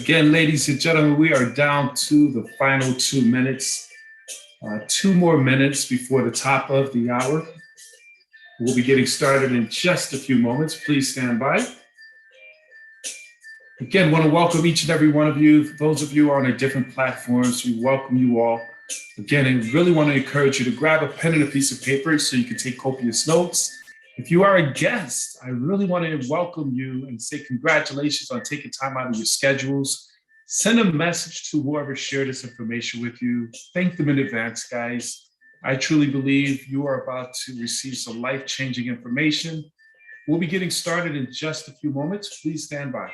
Again, ladies and gentlemen, we are down to the final 2 minutes. 2 more minutes before the top of the hour. We'll be getting started in just a few moments. Please stand by. Again, want to welcome each and every one of you. Those of you on our different platforms, we welcome you all. Again, and really want to encourage you to grab a pen and a piece of paper so you can take copious notes. If you are a guest, I really want to welcome you and say congratulations on taking time out of your schedules. Send a message to whoever shared this information with you. Thank them in advance, guys. I truly believe you are about to receive some life-changing information. We'll be getting started in just a few moments. Please stand by.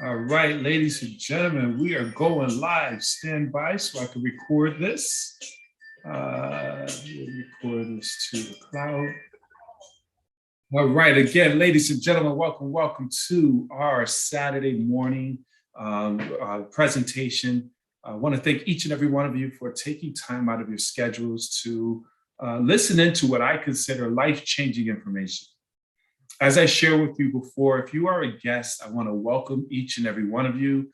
All right, ladies and gentlemen, we are going live. Stand by so I can record this. We'll record this to the cloud. All right, again, ladies and gentlemen, welcome to our Saturday morning presentation. I want to thank each and every one of you for taking time out of your schedules to listen into what I consider life-changing information. As I shared with you before, if you are a guest, I want to welcome each and every one of you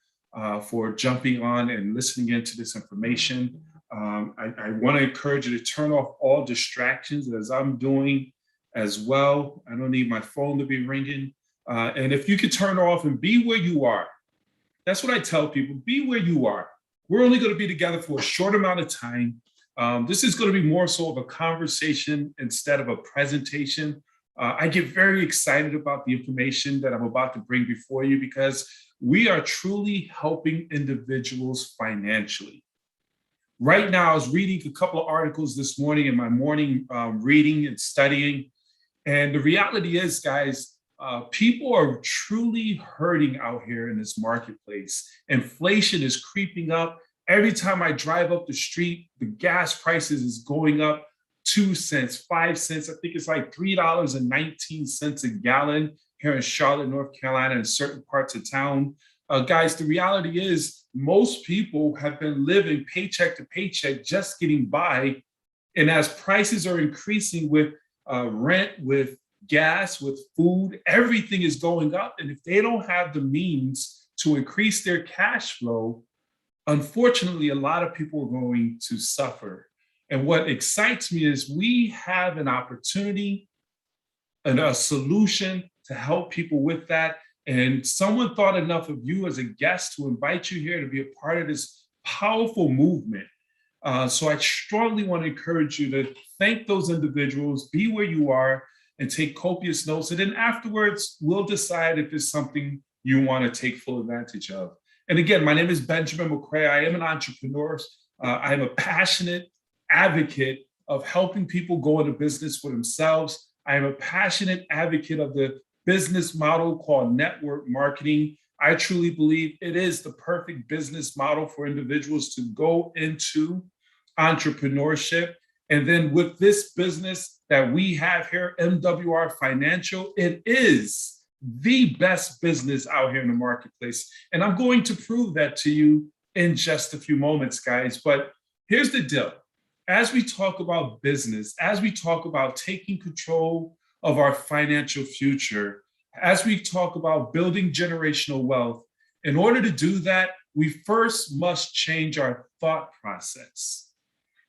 for jumping on and listening into this information. I want to encourage you to turn off all distractions as I'm doing as well. I don't need my phone to be ringing. And if you could turn off and be where you are, that's what I tell people, be where you are. We're only going to be together for a short amount of time. This is going to be more so of a conversation instead of a presentation. I get very excited about the information that I'm about to bring before you because we are truly helping individuals financially. Right now, I was reading a couple of articles this morning in my morning reading and studying. And the reality is, guys, people are truly hurting out here in this marketplace. Inflation is creeping up. Every time I drive up the street, the gas prices is going up. 2 cents, 5 cents. I think it's like $3.19 a gallon here in Charlotte, North Carolina, in certain parts of town. Guys, the reality is most people have been living paycheck to paycheck, just getting by. And as prices are increasing with rent, with gas, with food, everything is going up. And if they don't have the means to increase their cash flow, unfortunately, a lot of people are going to suffer. And what excites me is we have an opportunity and a solution to help people with that. And someone thought enough of you as a guest to invite you here to be a part of this powerful movement. So I strongly want to encourage you to thank those individuals, be where you are, and take copious notes. And then afterwards, we'll decide if it's something you want to take full advantage of. And again, my name is Benjamin McCray. I am an entrepreneur. I am a passionate advocate of helping people go into business for themselves. I am a passionate advocate of the business model called network marketing. I truly believe it is the perfect business model for individuals to go into entrepreneurship. And then with this business that we have here, MWR Financial, it is the best business out here in the marketplace. And I'm going to prove that to you in just a few moments, guys. But here's the deal. As we talk about business, as we talk about taking control of our financial future, as we talk about building generational wealth, in order to do that, we first must change our thought process.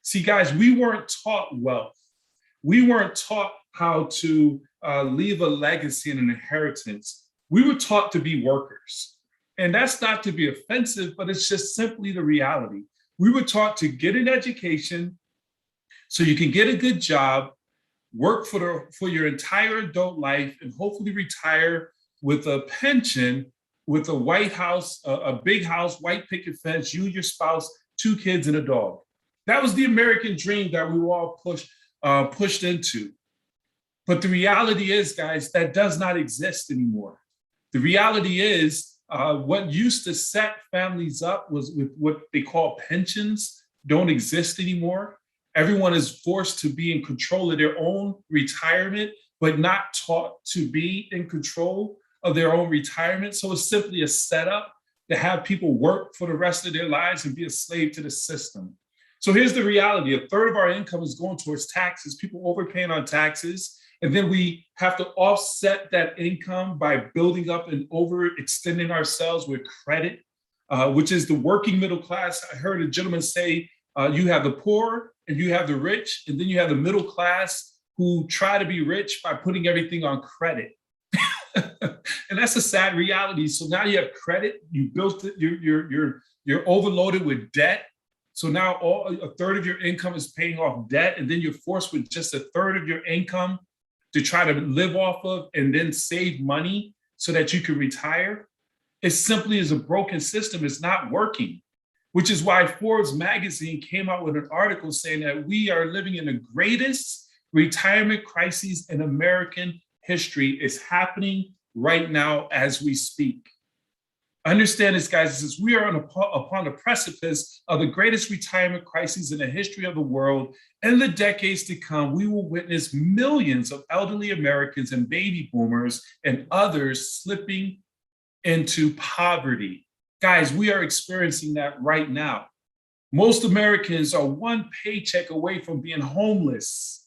See, guys, we weren't taught wealth. We weren't taught how to leave a legacy and an inheritance. We were taught to be workers. And that's not to be offensive, but it's just simply the reality. We were taught to get an education so you can get a good job, work for your entire adult life, and hopefully retire with a pension with a white house, a big house, white picket fence, you, your spouse, 2 kids, and a dog. That was the American dream that we were all pushed into. But the reality is, guys, that does not exist anymore. The reality is, what used to set families up was with what they call pensions don't exist anymore. Everyone is forced to be in control of their own retirement, but not taught to be in control of their own retirement. So it's simply a setup to have people work for the rest of their lives and be a slave to the system. So here's the reality. 1/3 of our income is going towards taxes, people overpaying on taxes. And then we have to offset that income by building up and overextending ourselves with credit, which is the working middle class. I heard a gentleman say, you have the poor and you have the rich, and then you have the middle class who try to be rich by putting everything on credit. And that's a sad reality. So now you have credit, you built it, you're overloaded with debt. So now 1/3 of your income is paying off debt, and then you're forced with just 1/3 of your income to try to live off of and then save money so that you can retire. It simply is a broken system. It's not working, which is why Forbes magazine came out with an article saying that we are living in the greatest retirement crisis in American history. It's happening right now as we speak. Understand this, guys, since we are upon the precipice of the greatest retirement crisis in the history of the world. In the decades to come, we will witness millions of elderly Americans and baby boomers and others slipping into poverty. Guys, we are experiencing that right now. Most Americans are 1 paycheck away from being homeless.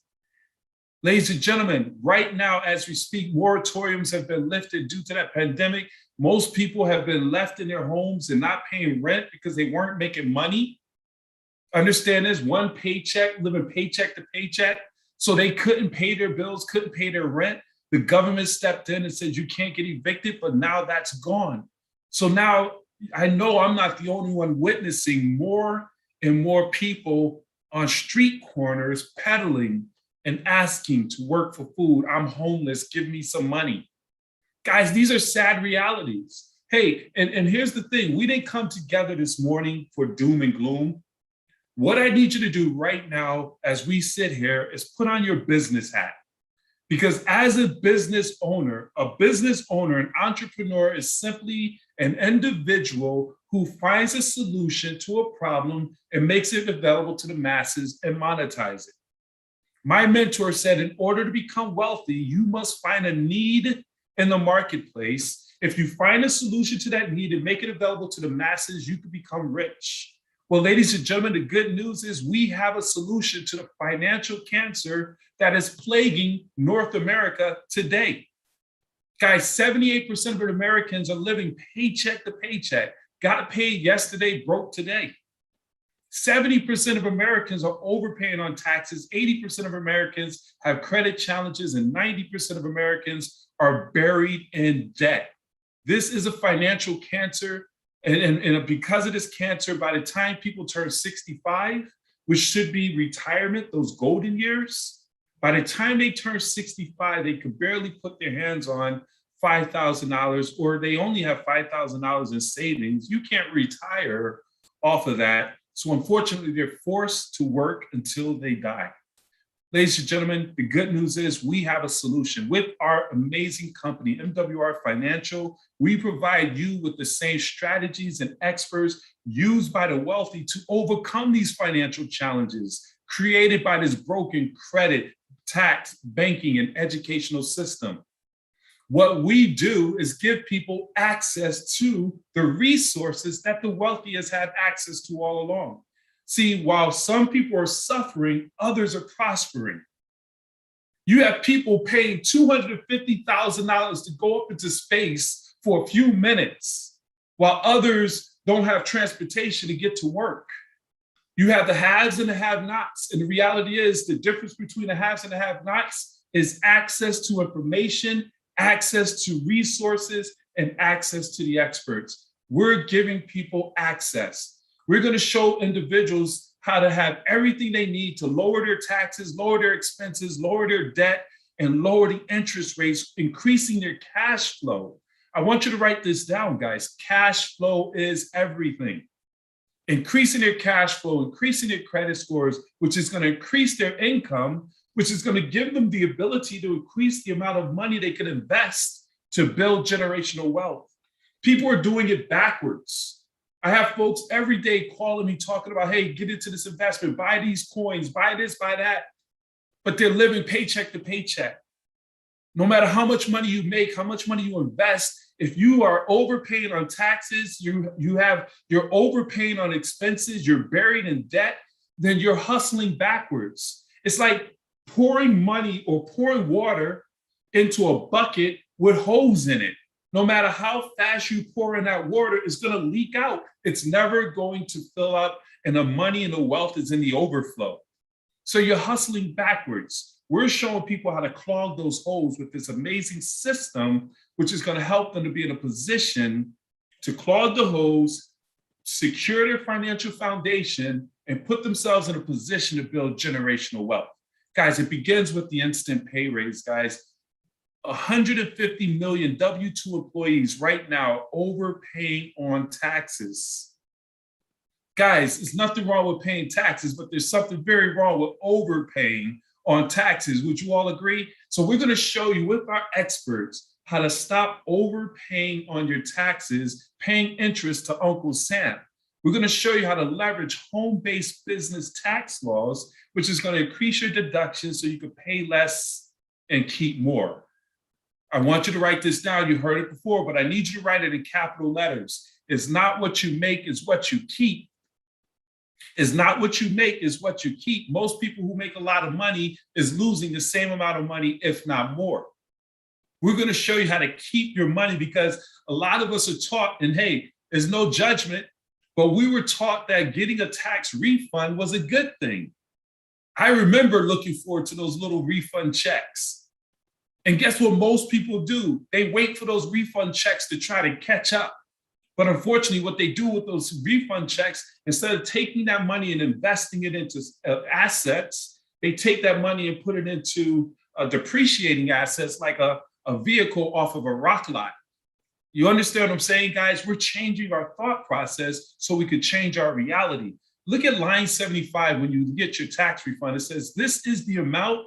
Ladies and gentlemen, right now, as we speak, moratoriums have been lifted due to that pandemic. Most people have been left in their homes and not paying rent because they weren't making money. Understand this, 1 paycheck, living paycheck to paycheck. So they couldn't pay their bills, couldn't pay their rent. The government stepped in and said, you can't get evicted, but now that's gone. So now I know I'm not the only one witnessing more and more people on street corners peddling and asking to work for food. I'm homeless, give me some money. Guys, these are sad realities. Hey, and here's the thing. We didn't come together this morning for doom and gloom. What I need you to do right now as we sit here is put on your business hat. Because as a business owner, an entrepreneur is simply an individual who finds a solution to a problem and makes it available to the masses and monetize it. My mentor said, in order to become wealthy, you must find a need in the marketplace. If you find a solution to that need and make it available to the masses, you can become rich. Well, ladies and gentlemen, the good news is we have a solution to the financial cancer that is plaguing North America today. Guys, 78% of Americans are living paycheck to paycheck. Got paid yesterday, broke today. 70% of Americans are overpaying on taxes. 80% of Americans have credit challenges, and 90% of Americans are buried in debt. This is a financial cancer. And because of this cancer, by the time people turn 65, which should be retirement, those golden years, by the time they turn 65, they could barely put their hands on $5,000, or they only have $5,000 in savings. You can't retire off of that. So unfortunately, they're forced to work until they die. Ladies and gentlemen, the good news is we have a solution. With our amazing company, MWR Financial, we provide you with the same strategies and experts used by the wealthy to overcome these financial challenges created by this broken credit, tax, banking, and educational system. What we do is give people access to the resources that the wealthy has had access to all along. See, while some people are suffering, others are prospering. You have people paying $250,000 to go up into space for a few minutes, while others don't have transportation to get to work. You have the haves and the have-nots. And the reality is the difference between the haves and the have-nots is access to information, access to resources, and access to the experts. We're giving people access. We're going to show individuals how to have everything they need to lower their taxes, lower their expenses, lower their debt, and lower the interest rates, increasing their cash flow. I want you to write this down, guys. Cash flow is everything. Increasing their cash flow, increasing their credit scores, which is going to increase their income, which is going to give them the ability to increase the amount of money they can invest to build generational wealth. People are doing it backwards. I have folks every day calling me talking about, hey, get into this investment, buy these coins, buy this, buy that. But they're living paycheck to paycheck. No matter how much money you make, how much money you invest, if you are overpaying on taxes, you're overpaying on expenses, you're buried in debt, then you're hustling backwards. It's like pouring money or pouring water into a bucket with holes in it. No matter how fast you pour in that water, it's going to leak out. It's never going to fill up, and the money and the wealth is in the overflow. So you're hustling backwards. We're showing people how to clog those holes with this amazing system, which is going to help them to be in a position to clog the holes, secure their financial foundation, and put themselves in a position to build generational wealth. Guys, it begins with the instant pay raise, guys. 150 million W-2 employees right now overpaying on taxes. Guys, there's nothing wrong with paying taxes, but there's something very wrong with overpaying on taxes. Would you all agree? So we're going to show you with our experts how to stop overpaying on your taxes, paying interest to Uncle Sam. We're going to show you how to leverage home-based business tax laws, which is going to increase your deductions so you can pay less and keep more. I want you to write this down. You heard it before, but I need you to write it in capital letters. It's not what you make, it's what you keep. It's not what you make, it's what you keep. Most people who make a lot of money is losing the same amount of money, if not more. We're going to show you how to keep your money because a lot of us are taught, and hey, there's no judgment, but we were taught that getting a tax refund was a good thing. I remember looking forward to those little refund checks. And guess what most people do? They wait for those refund checks to try to catch up. But unfortunately, what they do with those refund checks, instead of taking that money and investing it into assets, they take that money and put it into depreciating assets like a vehicle off of a rock lot. You understand what I'm saying, guys? We're changing our thought process so we could change our reality. Look at line 75 when you get your tax refund. It says, this is the amount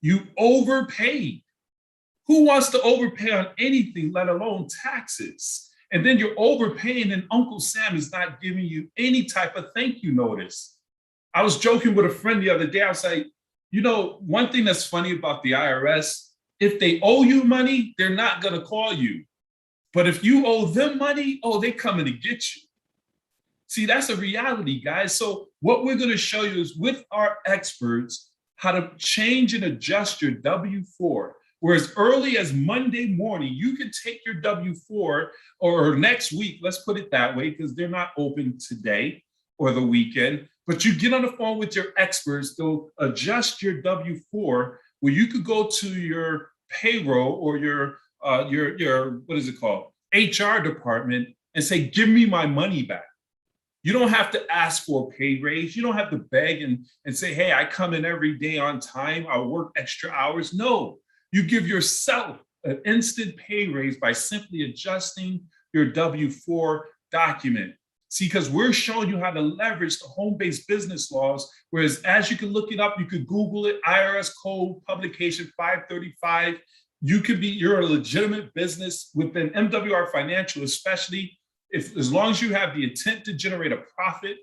you overpaid. Who wants to overpay on anything, let alone taxes? And then you're overpaying and Uncle Sam is not giving you any type of thank you notice. I was joking with a friend the other day. I was like, you know, one thing that's funny about the IRS, if they owe you money, they're not going to call you. But if you owe them money, oh, they're coming to get you. See, that's a reality, guys. So what we're going to show you is with our experts, how to change and adjust your W-4. Where as early as Monday morning, you can take your W-4 or next week, let's put it that way, because they're not open today or the weekend, but you get on the phone with your experts, they'll adjust your W-4 where you could go to your payroll or your what is it called? HR department and say, give me my money back. You don't have to ask for a pay raise. You don't have to beg and say, hey, I come in every day on time. I work extra hours. No. You give yourself an instant pay raise by simply adjusting your W-4 document. See, because we're showing you how to leverage the home-based business laws, whereas as you can look it up, you could Google it, IRS code publication 535. You're a legitimate business within MWR Financial, especially as long as you have the intent to generate a profit.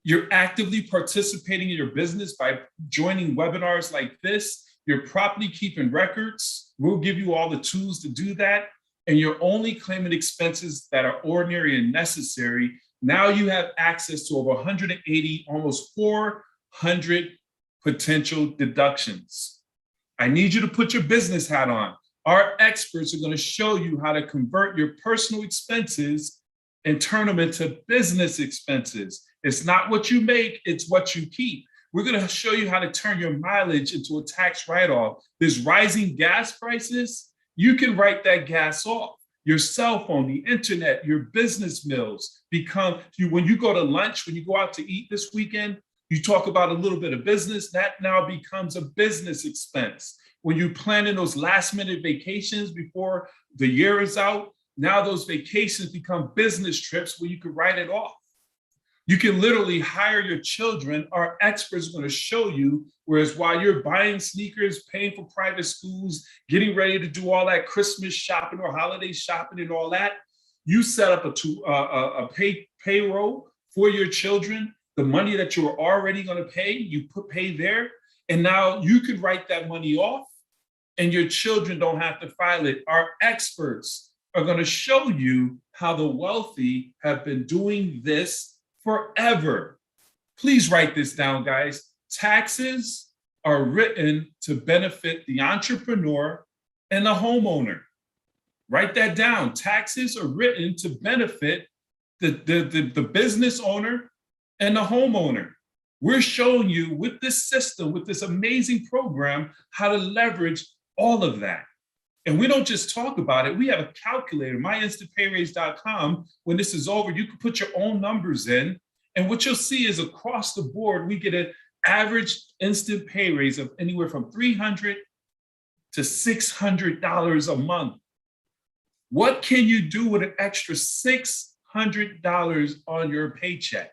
You're actively participating in your business by joining webinars like this. You're properly keeping records. We'll give you all the tools to do that. And you're only claiming expenses that are ordinary and necessary. Now you have access to over 180, almost 400 potential deductions. I need you to put your business hat on. Our experts are going to show you how to convert your personal expenses and turn them into business expenses. It's not what you make, it's what you keep. We're going to show you how to turn your mileage into a tax write-off. There's rising gas prices. You can write that gas off. Your cell phone, the internet, your business meals when you go to lunch, when you go out to eat this weekend, you talk about a little bit of business, that now becomes a business expense. When you plan in those last minute vacations before the year is out, Now those vacations become business trips where you can write it off. You can literally hire your children. Our experts are going to show you, whereas while you're buying sneakers, paying for private schools, getting ready to do all that Christmas shopping or holiday shopping and all that, you set up a payroll for your children. The money that you're already going to pay, you pay there. And now you could write that money off and your children don't have to file it. Our experts are going to show you how the wealthy have been doing this forever. Please write this down, guys. Taxes are written to benefit the entrepreneur and the homeowner. Write that down. Taxes are written to benefit the business owner and the homeowner. We're showing you with this system, with this amazing program, how to leverage all of that. And we don't just talk about it. We have a calculator, myinstantpayraise.com. When this is over, you can put your own numbers in. And what you'll see is across the board, we get an average instant pay raise of anywhere from $300 to $600 a month. What can you do with an extra $600 on your paycheck?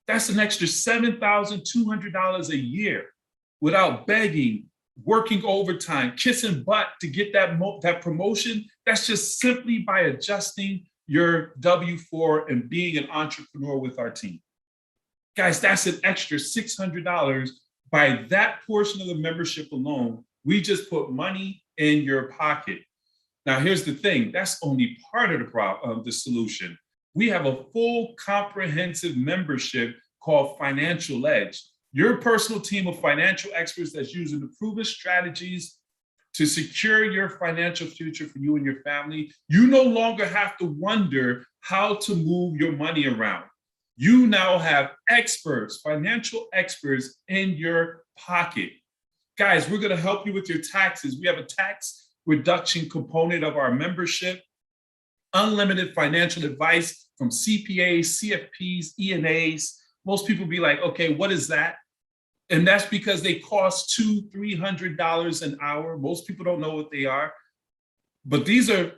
That's an extra $7,200 a year without begging, working overtime, kissing butt to get that promotion. That's just simply by adjusting your W-4 and being an entrepreneur with our team. Guys, that's an extra $600 by that portion of the membership alone. We just put money in your pocket. Now, here's the thing. That's only part of the solution. We have a full comprehensive membership called Financial Edge. Your personal team of financial experts that's using the proven strategies to secure your financial future for you and your family. You no longer have to wonder how to move your money around. You now have experts, financial experts in your pocket. Guys, we're going to help you with your taxes. We have a tax reduction component of our membership, unlimited financial advice from CPAs, CFPs, ENAs. Most people be like, okay, what is that? And that's because they cost $200-300 an hour. Most people don't know what they are. But these are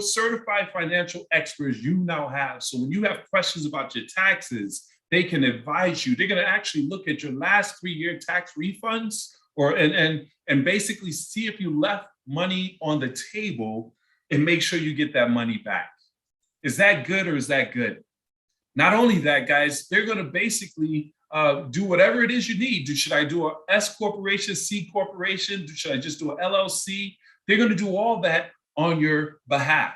certified financial experts you now have. So when you have questions about your taxes, they can advise you. They're going to actually look at your last 3-year tax refunds and basically see if you left money on the table and make sure you get that money back. Is that good or is that good? Not only that, guys, they're going to basically do whatever it is you need. Should I do a S corporation, C corporation? Should I just do an LLC? They're going to do all that on your behalf.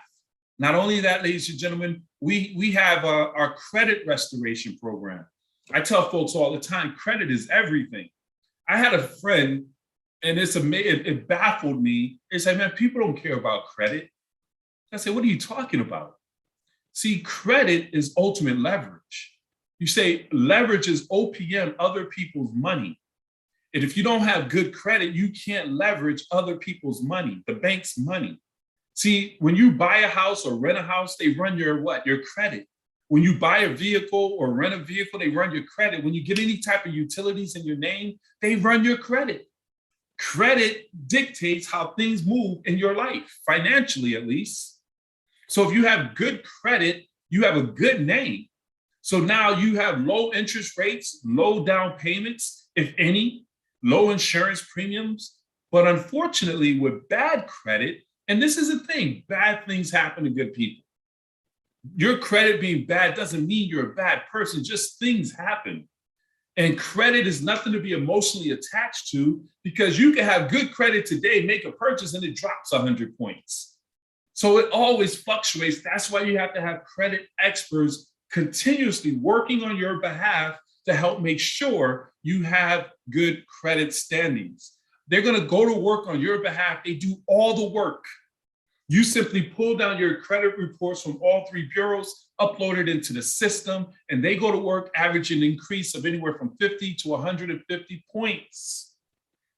Not only that, ladies and gentlemen, we have our credit restoration program. I tell folks all the time, credit is everything. I had a friend, and it baffled me. They said, man, people don't care about credit. I said, what are you talking about? See, credit is ultimate leverage. You say leverage is OPM, other people's money. And if you don't have good credit, you can't leverage other people's money, the bank's money. See, when you buy a house or rent a house, they run your what? Your credit. When you buy a vehicle or rent a vehicle, they run your credit. When you get any type of utilities in your name, they run your credit. Credit dictates how things move in your life, financially at least. So if you have good credit, you have a good name. So now you have low interest rates, low down payments, if any, low insurance premiums. But unfortunately, with bad credit, and this is the thing, bad things happen to good people. Your credit being bad doesn't mean you're a bad person, just things happen. And credit is nothing to be emotionally attached to, because you can have good credit today, make a purchase, and it drops 100 points. So it always fluctuates. That's why you have to have credit experts continuously working on your behalf to help make sure you have good credit standings. They're going to go to work on your behalf. They do all the work. You simply pull down your credit reports from all 3 bureaus, upload it into the system, and they go to work averaging an increase of anywhere from 50 to 150 points.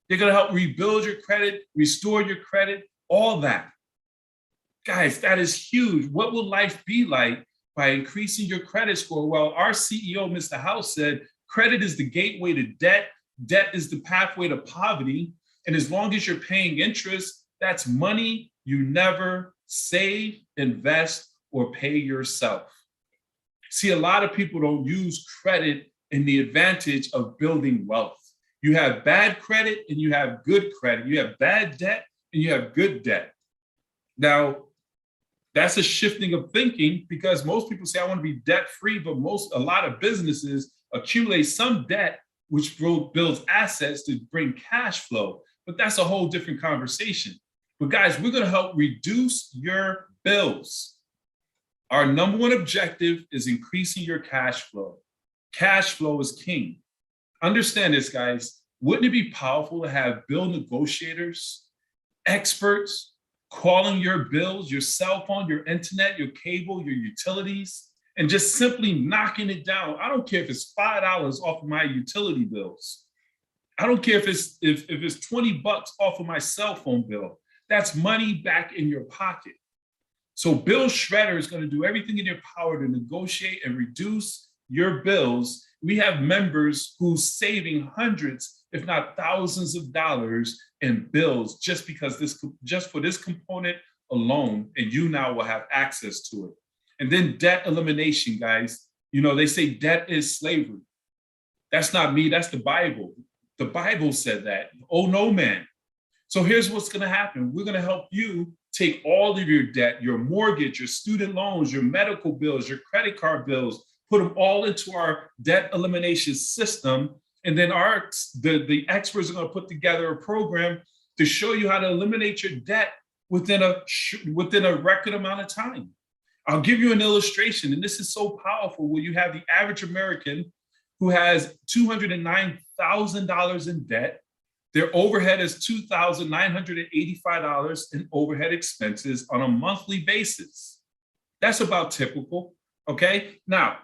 They're going to help rebuild your credit, restore your credit, all that. Guys, that is huge. What will life be like by increasing your credit score? Well, our CEO, Mr. House, said credit is the gateway to debt. Debt is the pathway to poverty. And as long as you're paying interest, that's money you never save, invest, or pay yourself. See, a lot of people don't use credit in the advantage of building wealth. You have bad credit and you have good credit. You have bad debt and you have good debt. Now, that's a shifting of thinking because most people say, I want to be debt free, but a lot of businesses accumulate some debt, which builds assets to bring cash flow. But that's a whole different conversation. But guys, we're going to help reduce your bills. Our number one objective is increasing your cash flow. Cash flow is king. Understand this, guys. Wouldn't it be powerful to have bill negotiators, experts, calling your bills, your cell phone, your internet, your cable, your utilities, and just simply knocking it down? I don't care if it's $5 off of my utility bills. I don't care if it's 20 bucks off of my cell phone bill. That's money back in your pocket. So Bill Shredder is going to do everything in your power to negotiate and reduce your bills. We have members who's saving hundreds, if not thousands of dollars in bills just for this component alone, and you now will have access to it. And then debt elimination, guys. You know, they say debt is slavery. That's not me, that's the Bible. The Bible said that. Oh, no, man. So here's what's going to happen. We're going to help you take all of your debt, your mortgage, your student loans, your medical bills, your credit card bills, put them all into our debt elimination system. And then the experts are going to put together a program to show you how to eliminate your debt within a record amount of time. I'll give you an illustration, and this is so powerful, where you have the average American who has $209,000 in debt. Their overhead is $2,985 in overhead expenses on a monthly basis. That's about typical, okay? Now,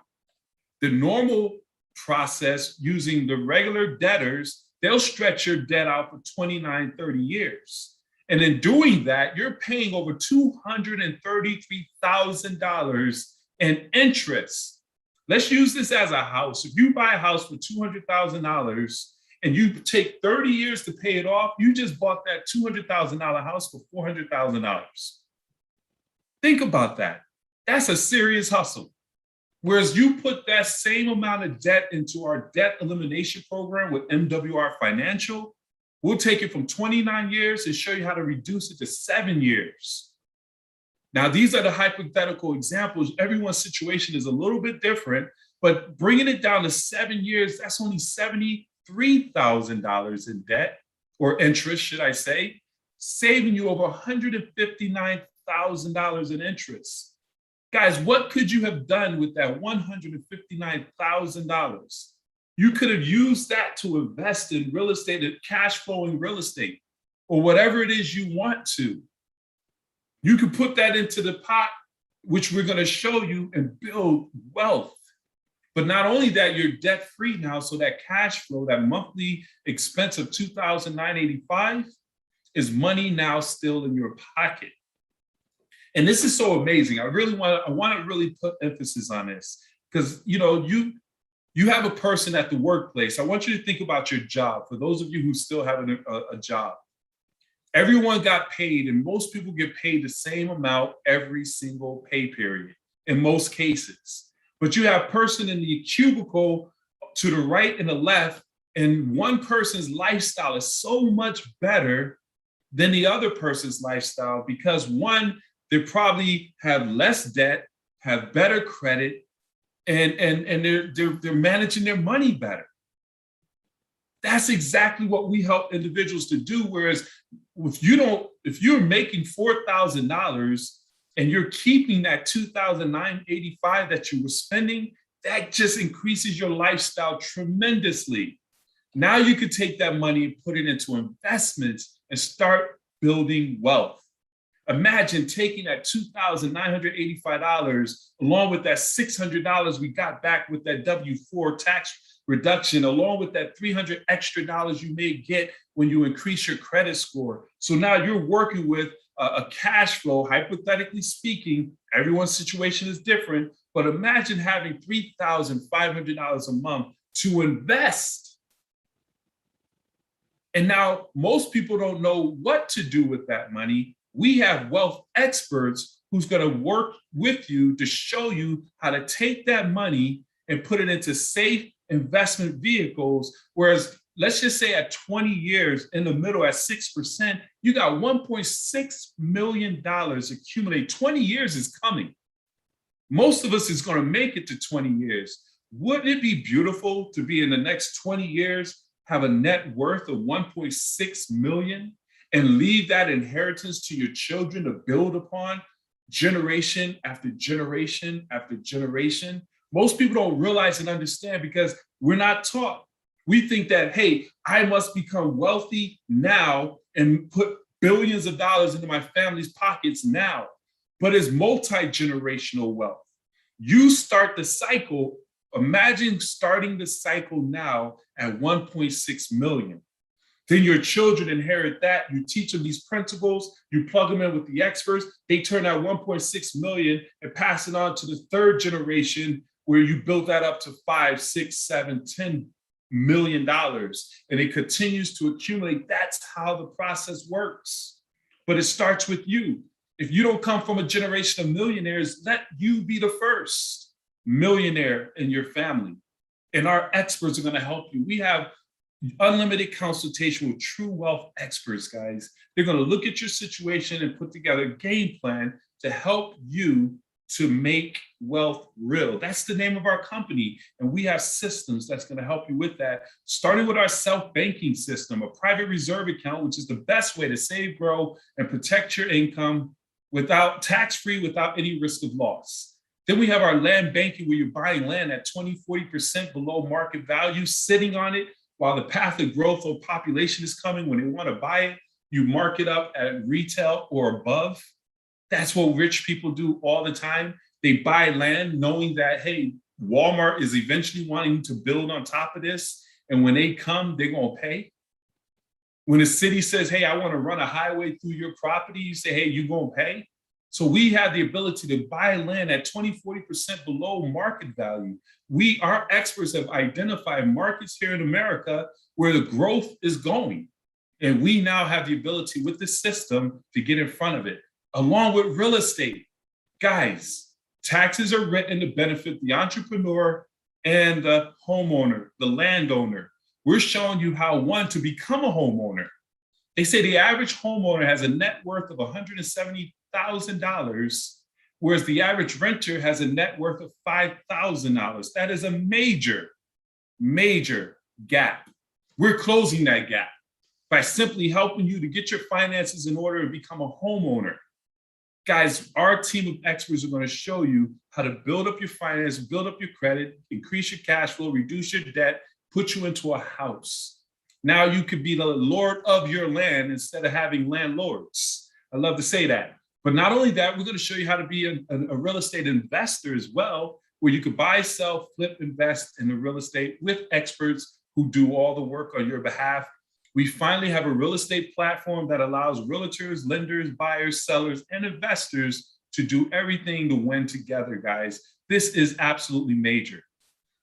the normal process using the regular debtors, they'll stretch your debt out for 29, 30 years. And in doing that, you're paying over $233,000 in interest. Let's use this as a house. If you buy a house for $200,000 and you take 30 years to pay it off, you just bought that $200,000 house for $400,000. Think about that. That's a serious hustle. Whereas you put that same amount of debt into our debt elimination program with MWR Financial, we'll take it from 29 years and show you how to reduce it to 7 years. Now, these are the hypothetical examples. Everyone's situation is a little bit different, but bringing it down to 7 years, that's only $73,000 in debt, or interest, should I say, saving you over $159,000 in interest. Guys, what could you have done with that $159,000? You could have used that to invest in real estate, cash flowing real estate, or whatever it is you want to. You could put that into the pot, which we're going to show you, and build wealth. But not only that, you're debt free now. So that cash flow, that monthly expense of $2,985 is money now still in your pocket. And this is so amazing. I want to really put emphasis on this because, you know, you have a person at the workplace. I want you to think about your job. For those of you who still have a job, everyone got paid, and most people get paid the same amount every single pay period in most cases. But you have a person in the cubicle to the right and the left, and one person's lifestyle is so much better than the other person's lifestyle because one, they probably have less debt, have better credit, and they're managing their money better. That's exactly what we help individuals to do. Whereas if you're making $4,000 and you're keeping that $2,985 that you were spending, that just increases your lifestyle tremendously. Now you could take that money and put it into investments and start building wealth. Imagine taking that $2,985 along with that $600 we got back with that W-4 tax reduction, along with that $300 extra you may get when you increase your credit score. So now you're working with a cash flow, hypothetically speaking. Everyone's situation is different, but imagine having $3,500 a month to invest. And now most people don't know what to do with that money We have wealth experts who's going to work with you to show you how to take that money and put it into safe investment vehicles. Whereas, let's just say at 20 years in the middle at 6%, you got $1.6 million accumulate. 20 years is coming. Most of us is going to make it to 20 years. Wouldn't it be beautiful to be in the next 20 years, have a net worth of 1.6 million and leave that inheritance to your children to build upon generation after generation after generation? Most people don't realize and understand because we're not taught. We think that, hey, I must become wealthy now and put billions of dollars into my family's pockets now. But it's multi-generational wealth. You start the cycle. Imagine starting the cycle now at 1.6 million. Then your children inherit that. You teach them these principles. You plug them in with the experts. They turn that 1.6 million and pass it on to the third generation, where you build that up to 5, 6, 7, 10 million dollars, and it continues to accumulate. That's how the process works. But it starts with you. If you don't come from a generation of millionaires, let you be the first millionaire in your family. And our experts are going to help you. We have unlimited consultation with true wealth experts, guys. They're going to look at your situation and put together a game plan to help you to make wealth real. That's the name of our company. And we have systems that's going to help you with that, starting with our self-banking system, a private reserve account, which is the best way to save, grow, and protect your income without tax-free, without any risk of loss. Then we have our land banking, where you're buying land at 20, 40% below market value, sitting on it while the path of growth or population is coming. When they want to buy it, you mark it up at retail or above. That's what rich people do all the time. They buy land knowing that, hey, Walmart is eventually wanting to build on top of this. And when they come, they're going to pay. When the city says, hey, I want to run a highway through your property, you say, hey, you're going to pay. So we have the ability to buy land at 20, 40% below market value. Our experts have identified markets here in America where the growth is going. And we now have the ability with the system to get in front of it. Along with real estate. Guys, taxes are written to benefit the entrepreneur and the homeowner, the landowner. We're showing you how, one, to become a homeowner. They say the average homeowner has a net worth of $170,000, whereas the average renter has a net worth of $5,000. That is a major, major gap. We're closing that gap by simply helping you to get your finances in order to become a homeowner. Guys, our team of experts are going to show you how to build up your finance, build up your credit, increase your cash flow, reduce your debt, put you into a house. Now you could be the lord of your land instead of having landlords. I love to say that. But not only that, we're going to show you how to be a real estate investor as well, where you could buy, sell, flip, invest in the real estate with experts who do all the work on your behalf. We finally have a real estate platform that allows realtors, lenders, buyers, sellers, and investors to do everything to win together, guys. This is absolutely major.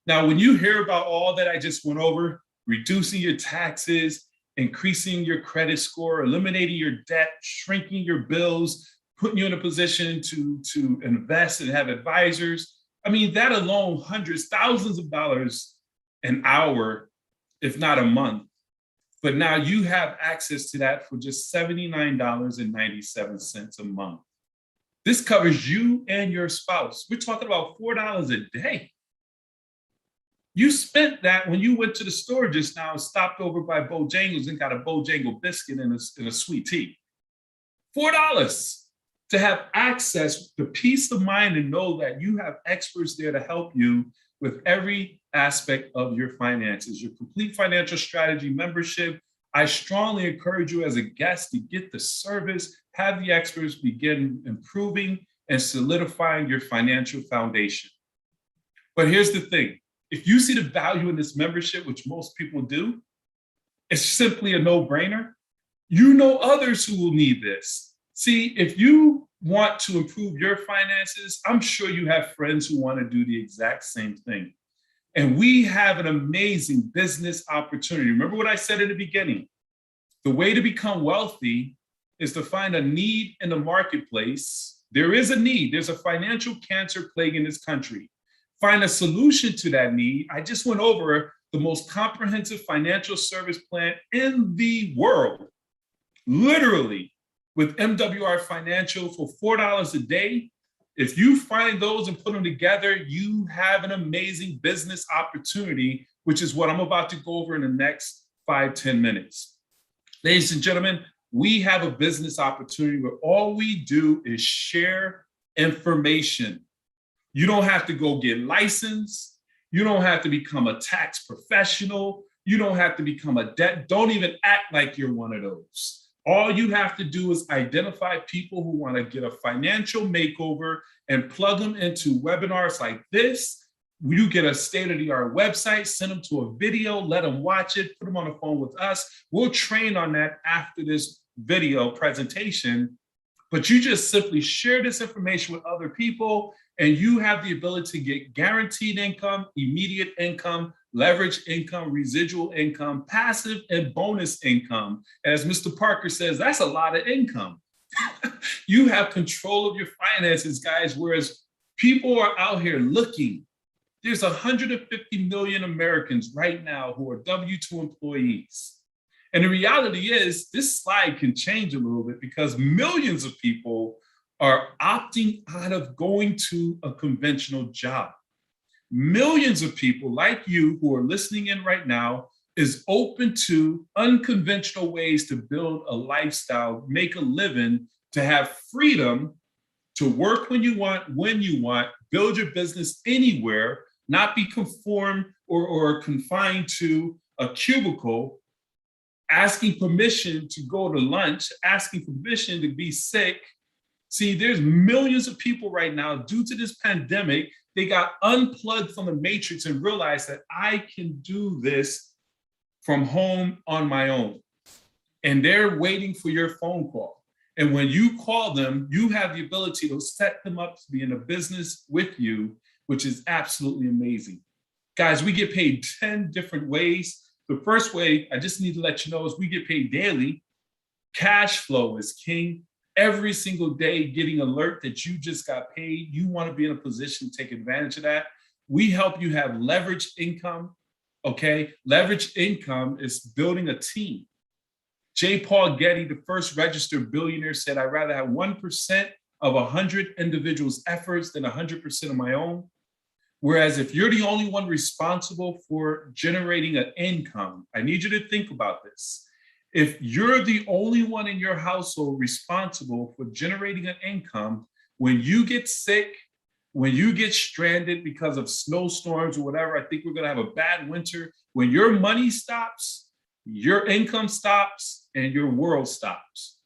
Now, when you hear about all that I just went over, reducing your taxes, increasing your credit score, eliminating your debt, shrinking your bills, putting you in a position to invest and have advisors, I mean, that alone, hundreds, thousands of dollars an hour, if not a month. But now you have access to that for just $79.97 a month. This covers you and your spouse. We're talking about $4 a day. You spent that when you went to the store just now and stopped over by Bojangles and got a Bojangle biscuit and a sweet tea. $4 to have access to peace of mind and know that you have experts there to help you with every aspect of your finances, your complete financial strategy membership. I strongly encourage you as a guest to get the service, have the experts begin improving and solidifying your financial foundation. But here's the thing. If you see the value in this membership, which most people do, it's simply a no-brainer. You know others who will need this. See, if you want to improve your finances, I'm sure you have friends who want to do the exact same thing. And we have an amazing business opportunity. Remember what I said in the beginning. The way to become wealthy is to find a need in the marketplace. There is a need. There's a financial cancer plague in this country. Find a solution to that need. I just went over the most comprehensive financial service plan in the world, literally, with MWR Financial for $4 a day. If you find those and put them together, you have an amazing business opportunity, which is what I'm about to go over in the next 5-10 minutes. Ladies and gentlemen, we have a business opportunity where all we do is share information. You don't have to go get licensed. You don't have to become a tax professional. You don't have to become a debt. Don't even act like you're one of those. All you have to do is identify people who want to get a financial makeover and plug them into webinars like this. You get a state-of-the-art website, send them to a video, let them watch it, put them on the phone with us. We'll train on that after this video presentation, but you just simply share this information with other people and you have the ability to get guaranteed income, immediate income, leverage income, residual income, passive and bonus income. As Mr. Parker says, that's a lot of income. You have control of your finances, guys, whereas people are out here looking. There's 150 million Americans right now who are W-2 employees. And the reality is this slide can change a little bit because millions of people are opting out of going to a conventional job. Millions of people like you who are listening in right now is open to unconventional ways to build a lifestyle, make a living, to have freedom to work when you want, build your business anywhere, not be conformed or confined to a cubicle, asking permission to go to lunch, asking permission to be sick. See, there's millions of people right now due to this pandemic, they got unplugged from the matrix and realized that I can do this from home on my own. And they're waiting for your phone call. And when you call them, you have the ability to set them up to be in a business with you, which is absolutely amazing. Guys, we get paid 10 different ways. The first way, I just need to let you know, is we get paid daily. Cash flow is king. Every single day getting alert that you just got paid. You want to be in a position to take advantage of that. We help you have leverage income, okay? Leverage income is building a team. J. Paul Getty, the first registered billionaire, said, I'd rather have 1% of 100 individuals' efforts than 100% of my own. Whereas if you're the only one responsible for generating an income, I need you to think about this. If you're the only one in your household responsible for generating an income, when you get sick, when you get stranded because of snowstorms or whatever, I think we're going to have a bad winter. When your money stops, your income stops and your world stops.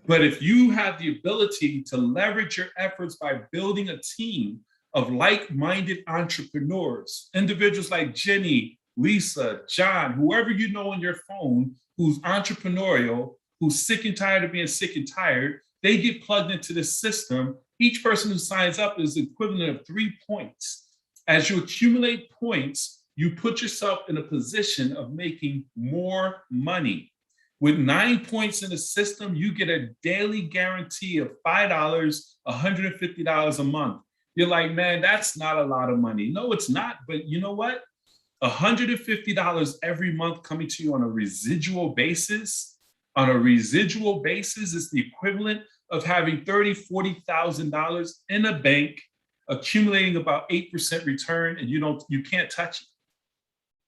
But if you have the ability to leverage your efforts by building a team of like-minded entrepreneurs, individuals like Jenny, Lisa, John, whoever you know on your phone, who's entrepreneurial, who's sick and tired of being sick and tired, they get plugged into the system. Each person who signs up is the equivalent of 3 points. As you accumulate points, you put yourself in a position of making more money. With 9 points in the system, you get a daily guarantee of $5, $150 a month. You're like, man, that's not a lot of money. No, it's not. But you know what? $150 every month coming to you on a residual basis. On a residual basis is the equivalent of having $30,000, $40,000 in a bank, accumulating about 8% return, and you can't touch it.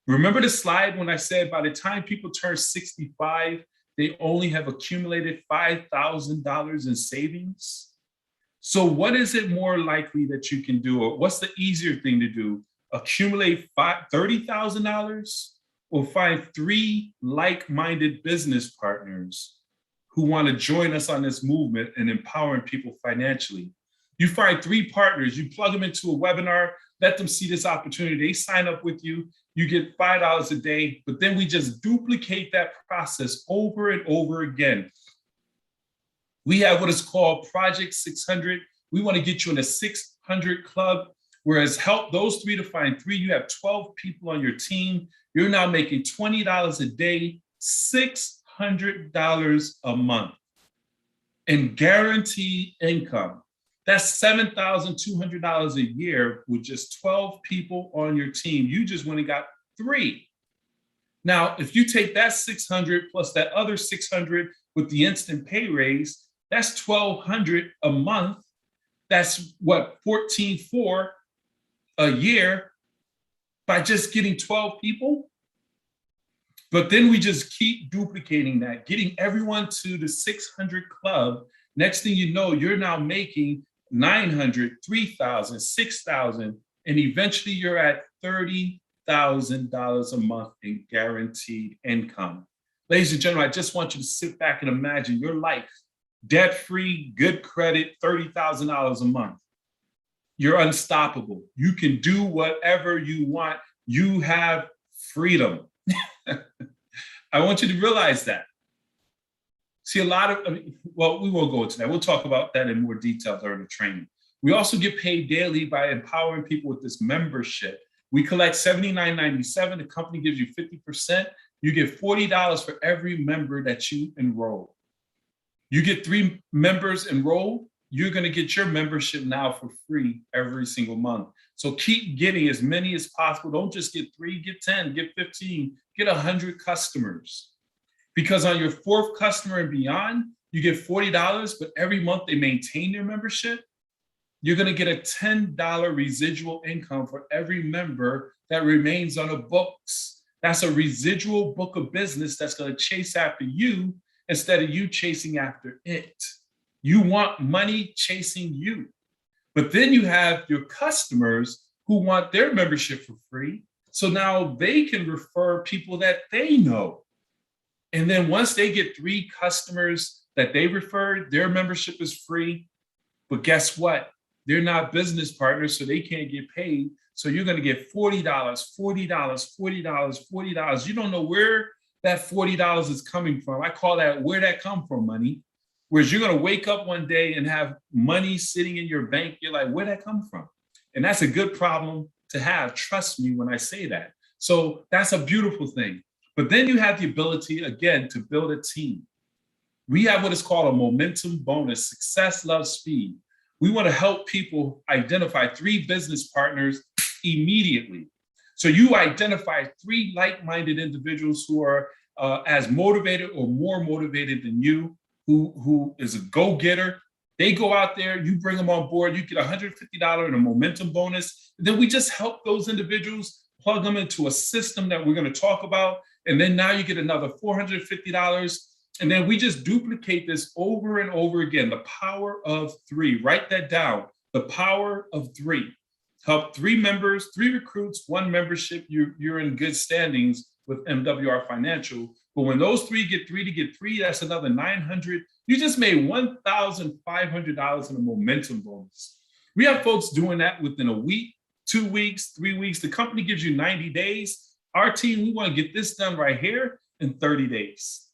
Remember the slide when I said by the time people turn 65, they only have accumulated $5,000 in savings? So what is it more likely that you can do? Or what's the easier thing to do? Accumulate $30,000 or find 3 like-minded business partners who want to join us on this movement and empowering people financially. You find 3 partners, you plug them into a webinar, let them see this opportunity, they sign up with you, you get $5 a day, but then we just duplicate that process over and over again. We have what is called Project 600. We want to get you in a 600 club, whereas help those 3 to find 3, you have 12 people on your team. You're now making $20 a day, $600 a month. And guaranteed income, that's $7,200 a year with just 12 people on your team. You just went and got 3. Now, if you take that 600 plus that other 600 with the instant pay raise, that's 1,200 a month. That's what, 14,400 a year by just getting 12 people. But then we just keep duplicating that, getting everyone to the 600 club. Next thing you know, you're now making 900, 3,000, 6,000, and eventually you're at $30,000 a month in guaranteed income. Ladies and gentlemen, I just want you to sit back and imagine your life, debt-free, good credit, $30,000 a month. You're unstoppable. You can do whatever you want. You have freedom. I want you to realize that. See, well, we won't go into that. We'll talk about that in more detail during the training. We also get paid daily by empowering people with this membership. We collect $79.97. The company gives you 50%. You get $40 for every member that you enroll. You get 3 members enrolled, you're going to get your membership now for free every single month. So keep getting as many as possible. Don't just get 3, get 10, get 15, get 100 customers. Because on your 4th customer and beyond, you get $40, but every month they maintain your membership. You're going to get a $10 residual income for every member that remains on the books. That's a residual book of business that's going to chase after you instead of you chasing after it. You want money chasing you. But then you have your customers who want their membership for free. So now they can refer people that they know. And then once they get 3 customers that they referred, their membership is free. But guess what? They're not business partners, so they can't get paid. So you're going to get $40, $40, $40, $40. You don't know where that $40 is coming from. I call that where that come from money. Whereas you're going to wake up one day and have money sitting in your bank. You're like, where'd that come from? And that's a good problem to have. Trust me when I say that. So that's a beautiful thing. But then you have the ability, again, to build a team. We have what is called a momentum bonus, success, love, speed. We want to help people identify 3 business partners immediately. So you identify 3 like-minded individuals who are as motivated or more motivated than you, who is a go-getter. They go out there, you bring them on board, you get $150 in a momentum bonus. And then we just help those individuals, plug them into a system that we're going to talk about. And then now you get another $450. And then we just duplicate this over and over again. The power of 3. Write that down. The power of 3. Help 3 members, 3 recruits, 1 membership. You're in good standings with MWR Financial. But when those 3 get 3 to get 3, that's another $900. You just made $1,500 in a momentum bonus. We have folks doing that within a week, 2 weeks, 3 weeks. The company gives you 90 days. Our team, we want to get this done right here in 30 days.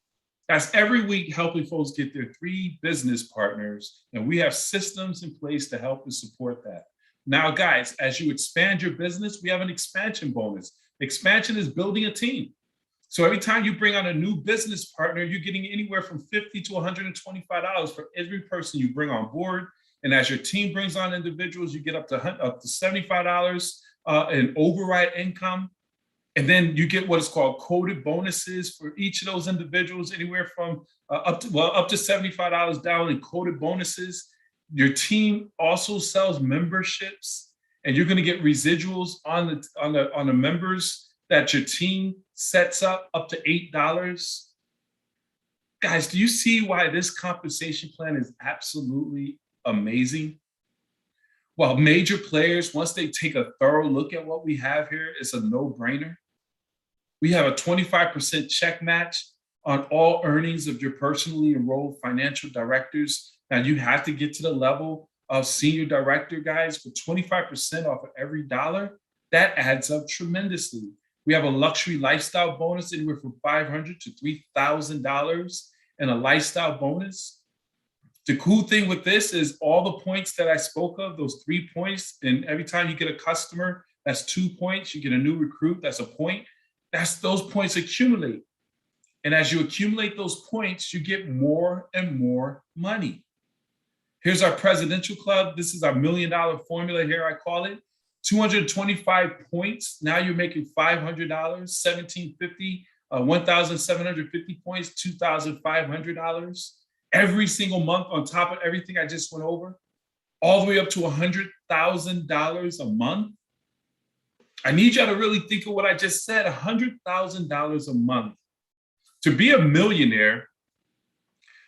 That's every week helping folks get their 3 business partners. And we have systems in place to help and support that. Now, guys, as you expand your business, we have an expansion bonus. Expansion is building a team. So every time you bring on a new business partner, you're getting anywhere from $50 to $125 for every person you bring on board. And as your team brings on individuals, you get up to $75 in override income. And then you get what is called coded bonuses for each of those individuals, anywhere from up to $75 down in coded bonuses. Your team also sells memberships, and you're going to get residuals on the members that your team sets up to $8. Guys, do you see why this compensation plan is absolutely amazing? Well, major players, once they take a thorough look at what we have here, it's a no-brainer. We have a 25% check match on all earnings of your personally enrolled financial directors. Now, you have to get to the level of senior director, guys, but 25% off of every dollar, that adds up tremendously. We have a luxury lifestyle bonus anywhere from $500 to $3,000 and a lifestyle bonus. The cool thing with this is all the points that I spoke of, those 3 points, and every time you get a customer, that's 2 points. You get a new recruit, that's a point. Those points accumulate. And as you accumulate those points, you get more and more money. Here's our presidential club. This is our $1 million formula here, I call it. 225 points. Now you're making $500, 1,750, 1,750 points, $2,500 every single month on top of everything I just went over, all the way up to $100,000 a month. I need y'all to really think of what I just said, $100,000 a month. To be a millionaire,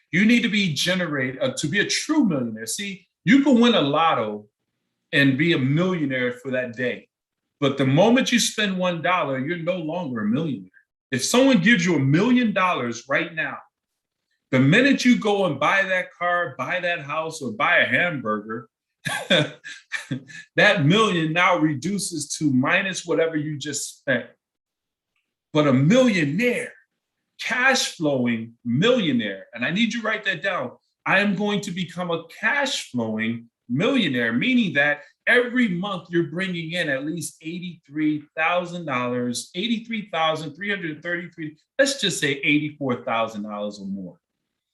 you need to be to be a true millionaire. See, you can win a lotto and be a millionaire for that day. But the moment you spend $1, you're no longer a millionaire. If someone gives you $1 million right now, the minute you go and buy that car, buy that house, or buy a hamburger, that million now reduces to minus whatever you just spent. But a millionaire, cash flowing millionaire, and I need you to write that down. I am going to become a cash flowing millionaire, meaning that every month you're bringing in at least $83,000, 83,333, let's just say $84,000 or more.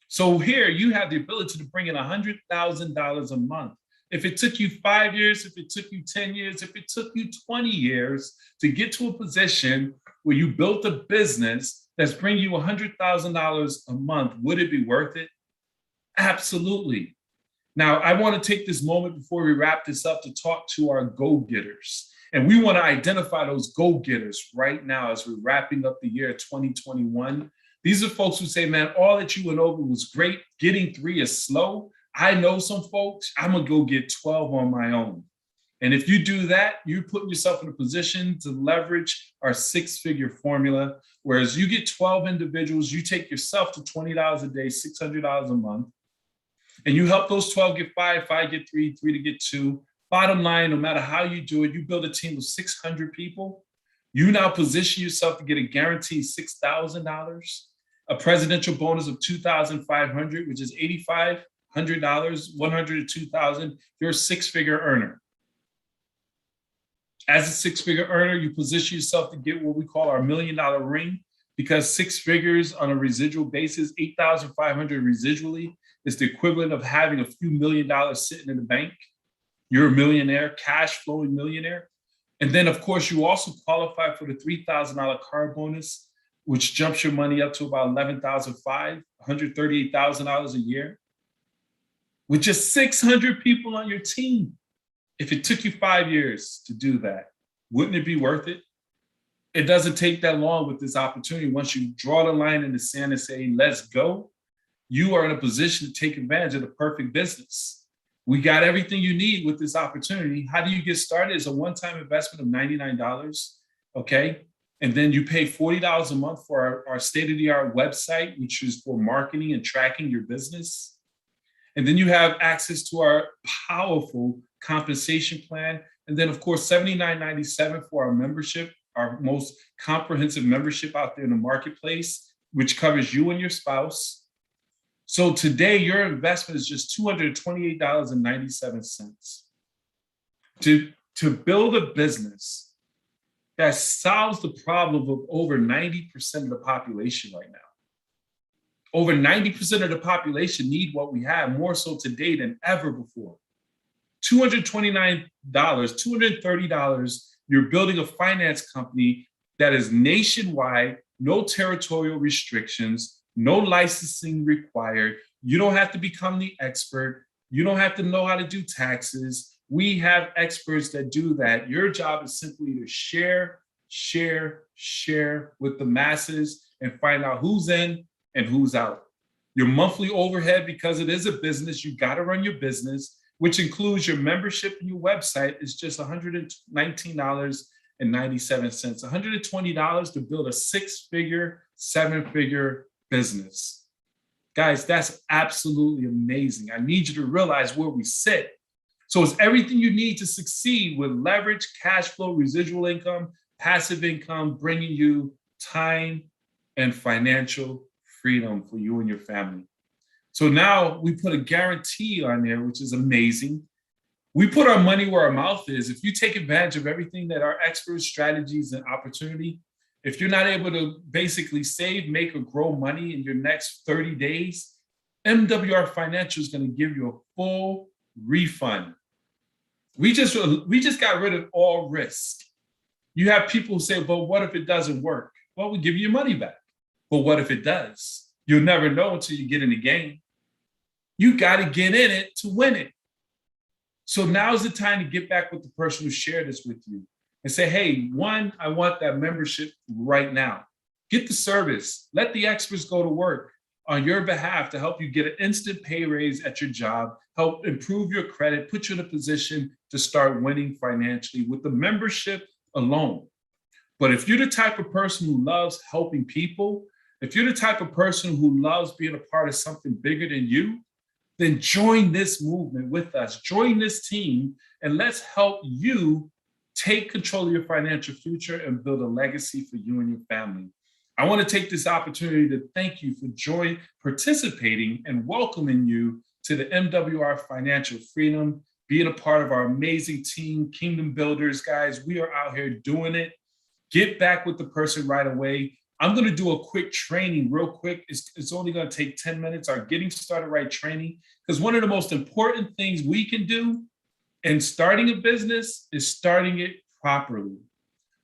So here you have the ability to bring in $100,000 a month. If it took you 5 years, if it took you 10 years, if it took you 20 years to get to a position where you built a business that's bringing you $100,000 a month, would it be worth it? Absolutely. Now, I want to take this moment before we wrap this up to talk to our go-getters. And we want to identify those go-getters right now as we're wrapping up the year 2021. These are folks who say, man, all that you went over was great. Getting 3 is slow. I know some folks, I'm going to go get 12 on my own. And if you do that, you're putting yourself in a position to leverage our 6-figure formula. Whereas you get 12 individuals, you take yourself to $20 a day, $600 a month. And you help those 12 get 5, 5 get 3, 3 to get 2. Bottom line, no matter how you do it, you build a team of 600 people. You now position yourself to get a guaranteed $6,000, a presidential bonus of $2,500, which is $8,500, $100 to $2,000. You're a 6-figure earner. As a 6-figure earner, you position yourself to get what we call our $1 million ring, because 6 figures on a residual basis, 8,500 residually, is the equivalent of having a few $1 million sitting in the bank. You're a millionaire, cash flowing millionaire. And then, of course, you also qualify for the $3,000 car bonus, which jumps your money up to about $11,500, $138,000 a year, with just 600 people on your team. If it took you 5 years to do that, wouldn't it be worth it? It doesn't take that long with this opportunity. Once you draw the line in the sand and say, let's go, you are in a position to take advantage of the perfect business. We got everything you need with this opportunity. How do you get started? It's a one-time investment of $99, okay? And then you pay $40 a month for our state-of-the-art website, which is for marketing and tracking your business. And then you have access to our powerful compensation plan. And then, of course, $79.97 for our membership, our most comprehensive membership out there in the marketplace, which covers you and your spouse. So today, your investment is just $228.97 to build a business that solves the problem of over 90% of the population right now. Over 90% of the population need what we have, more so today than ever before. $229, $230, you're building a finance company that is nationwide, no territorial restrictions, no licensing required. You don't have to become the expert. You don't have to know how to do taxes. We have experts that do that. Your job is simply to share with the masses and find out who's in and who's out. Your monthly overhead, because it is a business, you got to run your business, which includes your membership and your website, is just $119.97. $120 to build a 6-figure, 7-figure business. Guys, that's absolutely amazing. I need you to realize where we sit. So it's everything you need to succeed with leverage, cash flow, residual income, passive income, bringing you time and financial freedom for you and your family. So now we put a guarantee on there, which is amazing. We put our money where our mouth is. If you take advantage of everything that our experts, strategies, and opportunity, if you're not able to basically save, make, or grow money in your next 30 days, MWR Financial is going to give you a full refund. We just got rid of all risk. You have people who say, but what if it doesn't work? Well, we give you your money back. But what if it does? You'll never know until you get in the game. You got to get in it to win it. So now's the time to get back with the person who shared this with you and say, hey, one, I want that membership right now. Get the service. Let the experts go to work on your behalf to help you get an instant pay raise at your job, help improve your credit, put you in a position to start winning financially with the membership alone. But if you're the type of person who loves helping people, if you're the type of person who loves being a part of something bigger than you, then join this movement with us. Join this team, and let's help you take control of your financial future and build a legacy for you and your family. I want to take this opportunity to thank you for participating, and welcoming you to the MWR Financial Freedom, being a part of our amazing team, Kingdom Builders, guys. We are out here doing it. Get back with the person right away. I'm going to do a quick training real quick. It's only going to take 10 minutes, our Getting Started Right training, because one of the most important things we can do in starting a business is starting it properly.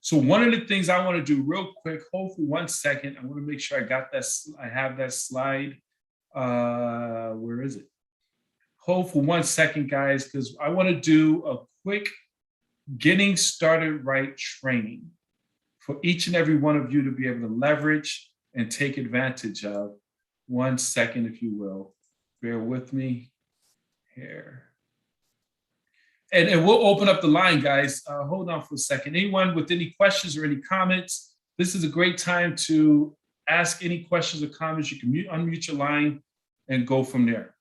So one of the things I want to do real quick, hold for 1 second. I want to make sure I got that. I have that slide. Where is it? Hold for 1 second, guys, because I want to do a quick Getting Started Right training for each and every one of you to be able to leverage and take advantage of. 1 second, if you will. Bear with me here. And we'll open up the line, guys. Hold on for a second. Anyone with any questions or any comments, this is a great time to ask any questions or comments. You can unmute your line and go from there.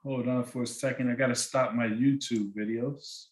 Hold on for a second. I got to stop my YouTube videos.